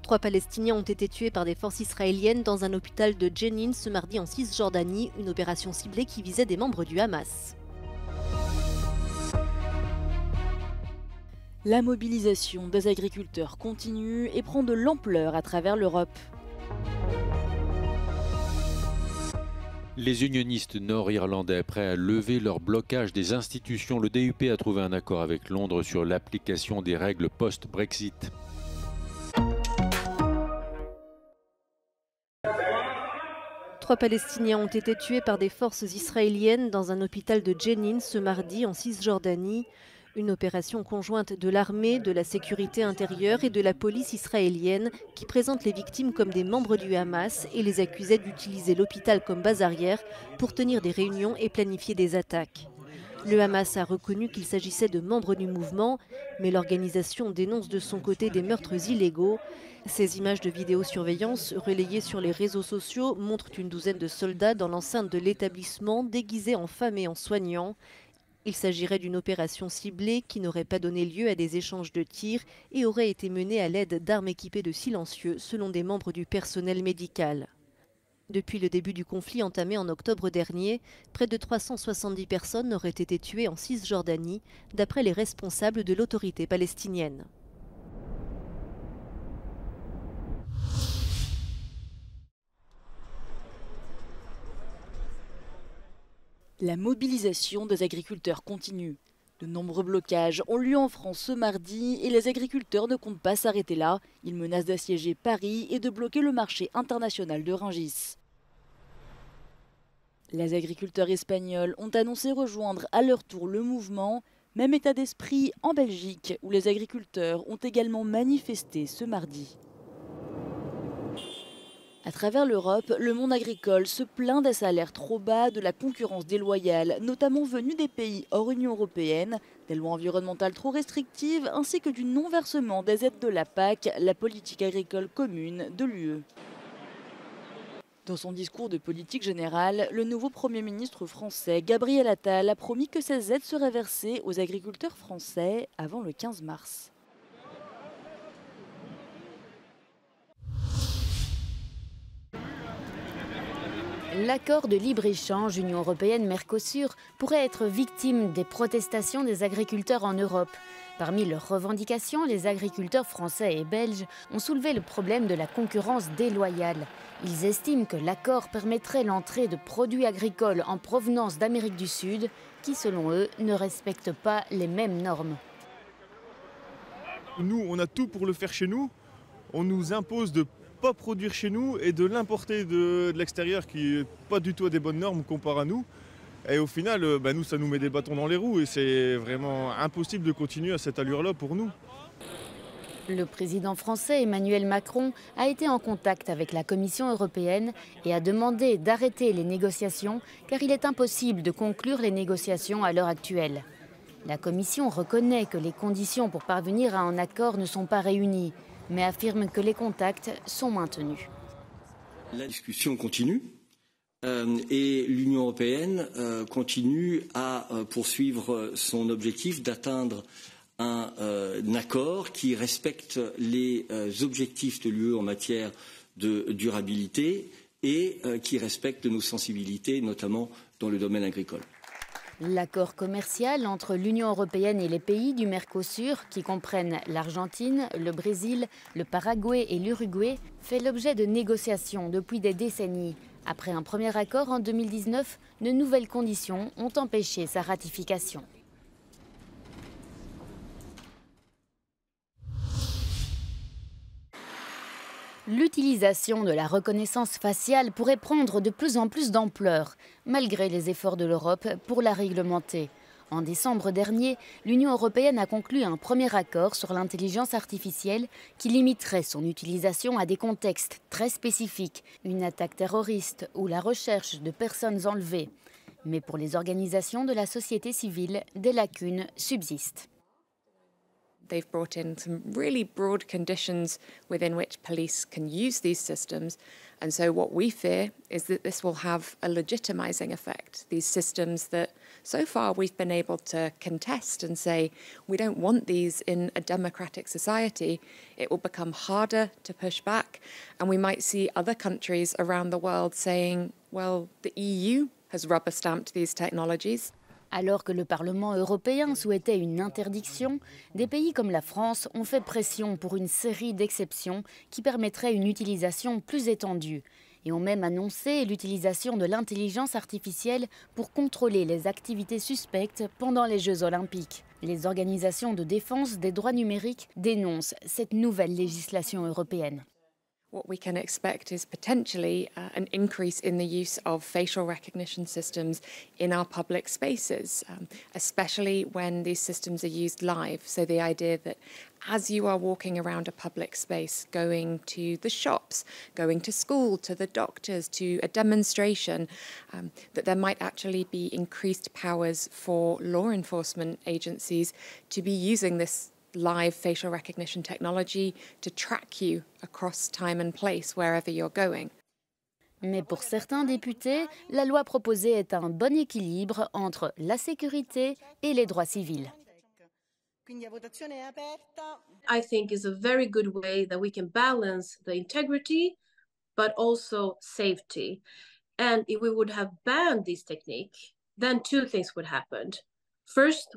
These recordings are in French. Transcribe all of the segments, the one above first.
3 Palestiniens ont été tués par des forces israéliennes dans un hôpital de Jenin ce mardi en Cisjordanie, une opération ciblée qui visait des membres du Hamas. La mobilisation des agriculteurs continue et prend de l'ampleur à travers l'Europe. Les unionistes nord-irlandais prêts à lever leur blocage des institutions, le DUP a trouvé un accord avec Londres sur l'application des règles post-Brexit. Trois Palestiniens ont été tués par des forces israéliennes dans un hôpital de Jenin ce mardi en Cisjordanie. Une opération conjointe de l'armée, de la sécurité intérieure et de la police israélienne qui présente les victimes comme des membres du Hamas et les accusait d'utiliser l'hôpital comme base arrière pour tenir des réunions et planifier des attaques. Le Hamas a reconnu qu'il s'agissait de membres du mouvement, mais l'organisation dénonce de son côté des meurtres illégaux. Ces images de vidéosurveillance relayées sur les réseaux sociaux montrent une douzaine de soldats dans l'enceinte de l'établissement déguisés en femmes et en soignants. Il s'agirait d'une opération ciblée qui n'aurait pas donné lieu à des échanges de tirs et aurait été menée à l'aide d'armes équipées de silencieux, selon des membres du personnel médical. Depuis le début du conflit entamé en octobre dernier, près de 370 personnes auraient été tuées en Cisjordanie, d'après les responsables de l'autorité palestinienne. La mobilisation des agriculteurs continue. De nombreux blocages ont lieu en France ce mardi et les agriculteurs ne comptent pas s'arrêter là. Ils menacent d'assiéger Paris et de bloquer le marché international de Rungis. Les agriculteurs espagnols ont annoncé rejoindre à leur tour le mouvement. Même état d'esprit en Belgique où les agriculteurs ont également manifesté ce mardi. À travers l'Europe, le monde agricole se plaint des salaires trop bas, de la concurrence déloyale, notamment venue des pays hors Union européenne, des lois environnementales trop restrictives, ainsi que du non-versement des aides de la PAC, la politique agricole commune de l'UE. Dans son discours de politique générale, le nouveau Premier ministre français, Gabriel Attal, a promis que ces aides seraient versées aux agriculteurs français avant le 15 mars. L'accord de libre-échange Union européenne-Mercosur pourrait être victime des protestations des agriculteurs en Europe. Parmi leurs revendications, les agriculteurs français et belges ont soulevé le problème de la concurrence déloyale. Ils estiment que l'accord permettrait l'entrée de produits agricoles en provenance d'Amérique du Sud qui, selon eux, ne respectent pas les mêmes normes. Nous, on a tout pour le faire chez nous. On nous impose de pas produire chez nous et de l'importer de l'extérieur qui n'est pas du tout à des bonnes normes comparé à nous. Et au final, nous, ça nous met des bâtons dans les roues et c'est vraiment impossible de continuer à cette allure-là pour nous. Le président français Emmanuel Macron a été en contact avec la Commission européenne et a demandé d'arrêter les négociations car il est impossible de conclure les négociations à l'heure actuelle. La Commission reconnaît que les conditions pour parvenir à un accord ne sont pas réunies, mais affirme que les contacts sont maintenus. La discussion continue et l'Union européenne continue à poursuivre son objectif d'atteindre un accord qui respecte les objectifs de l'UE en matière de durabilité et qui respecte nos sensibilités, notamment dans le domaine agricole. L'accord commercial entre l'Union européenne et les pays du Mercosur, qui comprennent l'Argentine, le Brésil, le Paraguay et l'Uruguay, fait l'objet de négociations depuis des décennies. Après un premier accord en 2019, de nouvelles conditions ont empêché sa ratification. L'utilisation de la reconnaissance faciale pourrait prendre de plus en plus d'ampleur, malgré les efforts de l'Europe pour la réglementer. En décembre dernier, l'Union européenne a conclu un premier accord sur l'intelligence artificielle qui limiterait son utilisation à des contextes très spécifiques, une attaque terroriste ou la recherche de personnes enlevées. Mais pour les organisations de la société civile, des lacunes subsistent. They've brought in some really broad conditions within which police can use these systems. And so what we fear is that this will have a legitimising effect. These systems that So far, we've been able to contest and say, we don't want these in a democratic society. It will become harder to push back. And we might see other countries around the world saying, well, the EU has rubber-stamped these technologies. Alors que le Parlement européen souhaitait une interdiction, des pays comme la France ont fait pression pour une série d'exceptions qui permettraient une utilisation plus étendue. Et ont même annoncé l'utilisation de l'intelligence artificielle pour contrôler les activités suspectes pendant les Jeux olympiques. Les organisations de défense des droits numériques dénoncent cette nouvelle législation européenne. What we can expect is potentially an increase in the use of facial recognition systems in our public spaces, especially when these systems are used live. So the idea that as you are walking around a public space, going to the shops, going to school, to the doctors, to a demonstration, that there might actually be increased powers for law enforcement agencies to be using this live facial recognition technology to track you across time and place wherever you're going. Mais pour certains députés, la loi proposée est un bon équilibre entre la sécurité et les droits civils. I think is a very good way that we can balance the integrity but also safety. And if we would have banned this technique, then two things would happen. First,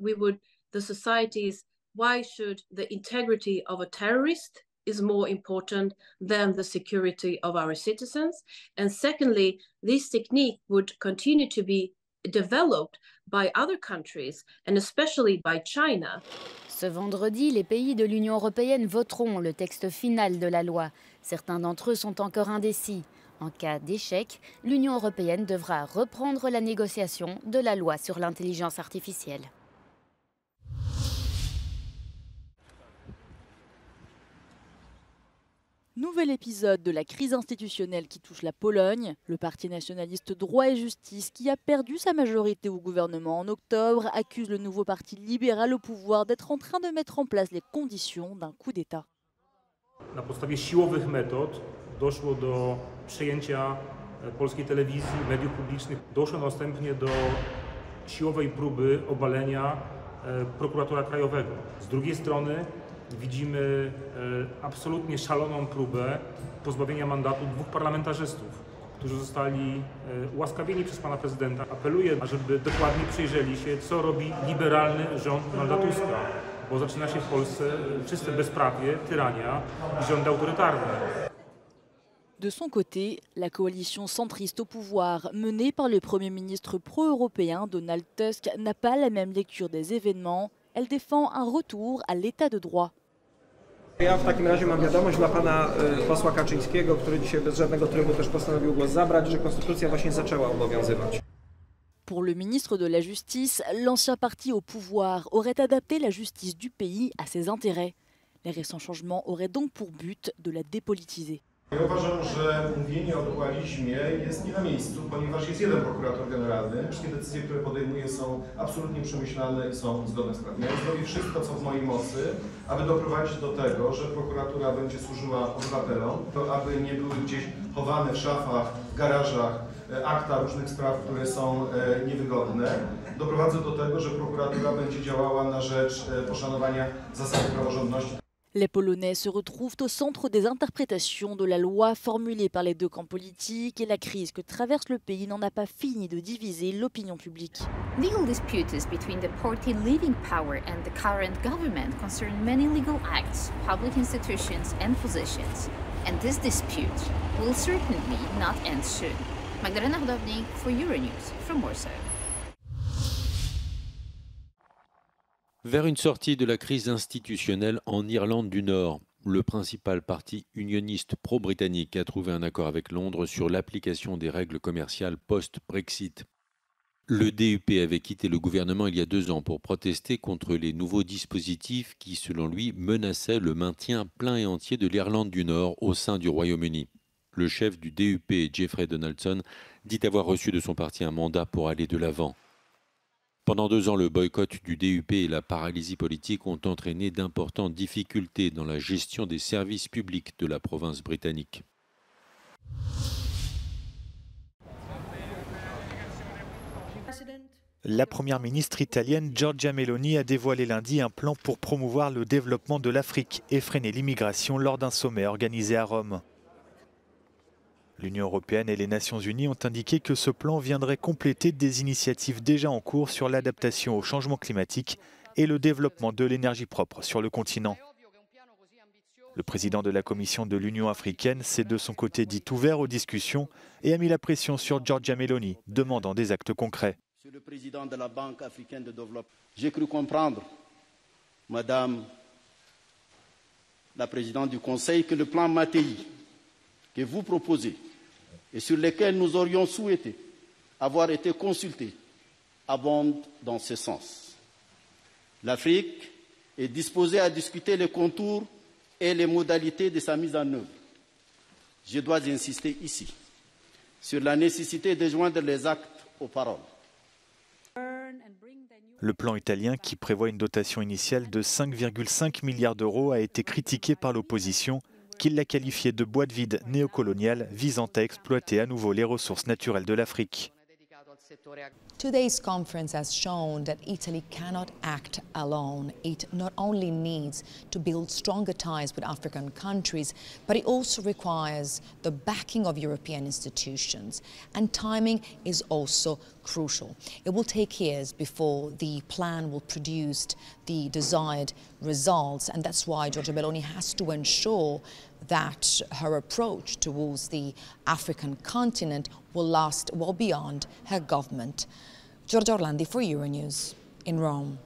the societies, why should the integrity of a terrorist is more important than the security of our citizens? And secondly, this technique would continue to be developed by other countries and especially by China. Ce vendredi, les pays de l'Union européenne voteront le texte final de la loi. Certains d'entre eux sont encore indécis. En cas d'échec, l'Union européenne devra reprendre la négociation de la loi sur l'intelligence artificielle. Nouvel épisode de la crise institutionnelle qui touche la Pologne. Le parti nationaliste Droit et Justice, qui a perdu sa majorité au gouvernement en octobre, accuse le nouveau parti libéral au pouvoir d'être en train de mettre en place les conditions d'un coup d'État. Na podstawie siłowych metod doszło do przejęcia polskiej telewizji, mediów publicznych. Doszło następnie do siłowej próby obalenia prokuratora krajowego. Z drugiej strony widzimy absolutnie szaloną próbę pozbawienia mandatu dwóch parlamentarzystów, którzy zostali ułaskawieni przez pana prezydenta. Apeluję, żeby dokładnie przyjrzeli się, co robi liberalny rząd Donalda Tuska, bo zaczyna się w Polsce czyste bezprawie, tyrania i rządy autorytarne. De son côté, la coalition centriste au pouvoir, menée par le Premier ministre pro-européen Donald Tusk, n'a pas la même lecture des événements. Elle défend un retour à l'état de droit. Ja w takim razie mam wiadomość dla pana posła Kaczyńskiego, który dzisiaj bez żadnego trybu też postanowił głos zabrać, że konstytucja właśnie zaczęła obowiązywać. Pour le ministre de la Justice, l'ancien parti au pouvoir aurait adapté la justice du pays à ses intérêts. Les récents changements auraient donc pour but de la dépolitiser. Ja uważam, że mówienie o dualizmie jest nie na miejscu, ponieważ jest jeden prokurator generalny. Wszystkie decyzje, które podejmuje, są absolutnie przemyślane i są zgodne z prawem. Ja zrobię wszystko, co w mojej mocy, aby doprowadzić do tego, że prokuratura będzie służyła obywatelom, to aby nie były gdzieś chowane w szafach, w garażach akta różnych spraw, które są niewygodne. Doprowadzę do tego, że prokuratura będzie działała na rzecz poszanowania zasady praworządności. Les Polonais se retrouvent au centre des interprétations de la loi formulée par les deux camps politiques et la crise que traverse le pays n'en a pas fini de diviser l'opinion publique. Legal disputes between the party leaving power and the current government concern many legal acts, public institutions and positions. And this dispute will certainly not end soon. Magdalena Hodownik for Euronews from Warsaw. Vers une sortie de la crise institutionnelle en Irlande du Nord, le principal parti unioniste pro-britannique a trouvé un accord avec Londres sur l'application des règles commerciales post-Brexit. Le DUP avait quitté le gouvernement il y a 2 ans pour protester contre les nouveaux dispositifs qui, selon lui, menaçaient le maintien plein et entier de l'Irlande du Nord au sein du Royaume-Uni. Le chef du DUP, Jeffrey Donaldson, dit avoir reçu de son parti un mandat pour aller de l'avant. Pendant 2 ans, le boycott du DUP et la paralysie politique ont entraîné d'importantes difficultés dans la gestion des services publics de la province britannique. La première ministre italienne Giorgia Meloni a dévoilé lundi un plan pour promouvoir le développement de l'Afrique et freiner l'immigration lors d'un sommet organisé à Rome. L'Union européenne et les Nations unies ont indiqué que ce plan viendrait compléter des initiatives déjà en cours sur l'adaptation au changement climatique et le développement de l'énergie propre sur le continent. Le président de la Commission de l'Union africaine s'est de son côté dit ouvert aux discussions et a mis la pression sur Giorgia Meloni, demandant des actes concrets. Monsieur le président de la Banque africaine de développement, j'ai cru comprendre, Madame la présidente du Conseil, que le plan Mattei que vous proposez et sur lequel nous aurions souhaité avoir été consultés abonde dans ce sens. L'Afrique est disposée à discuter les contours et les modalités de sa mise en œuvre. Je dois insister ici sur la nécessité de joindre les actes aux paroles. Le plan italien, qui prévoit une dotation initiale de 5,5 milliards d'euros, a été critiqué par l'opposition, qui l'a qualifié de boîte vide néocoloniale visant à exploiter à nouveau les ressources naturelles de l'Afrique. Today's conference has shown that Italy cannot act alone. It not only needs to build stronger ties with African countries, but it also requires the backing of European institutions. And timing is also crucial. It will take years before the plan will produce the desired results, and that's why Giorgia Meloni has to ensure that her approach towards the African continent will last well beyond her government. Giorgia Orlandi for Euronews in Rome.